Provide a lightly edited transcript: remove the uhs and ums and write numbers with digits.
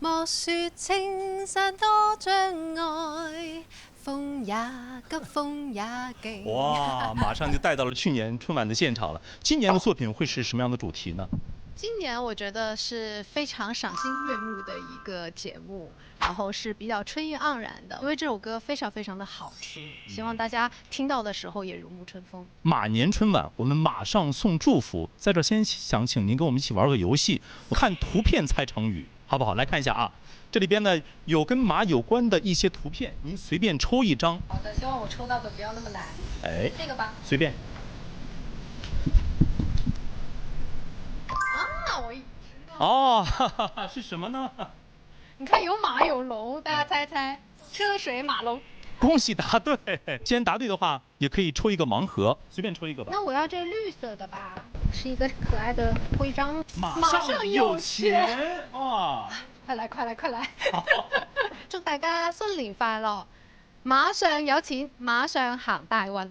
莫說青山多障礙，風也急，風也勁。哇，马上就带到了去年春晚的现场了。今年的作品会是什么样的主题呢？今年我觉得是非常赏心悦目的一个节目，然后是比较春意盎然的，因为这首歌非常非常的好听，希望大家听到的时候也如沐春风。马年春晚，我们马上送祝福。在这先想请您跟我们一起玩个游戏，我看图片猜成语，好不好？来看一下啊，这里边呢有跟马有关的一些图片，您随便抽一张。好的，希望我抽到的不要那么难。哎，这个吧。随便。啊，我已知道。哦，哈哈哈，是什么呢？你看有马有龙，大家猜猜，车水马龙。恭喜答对！既然答对的话，也可以抽一个盲盒，随便抽一个吧。那我要这绿色的吧，是一个可爱的徽章。马上有钱哇！快來快來快來！祝大家新年快樂，馬上有錢，馬上行大運。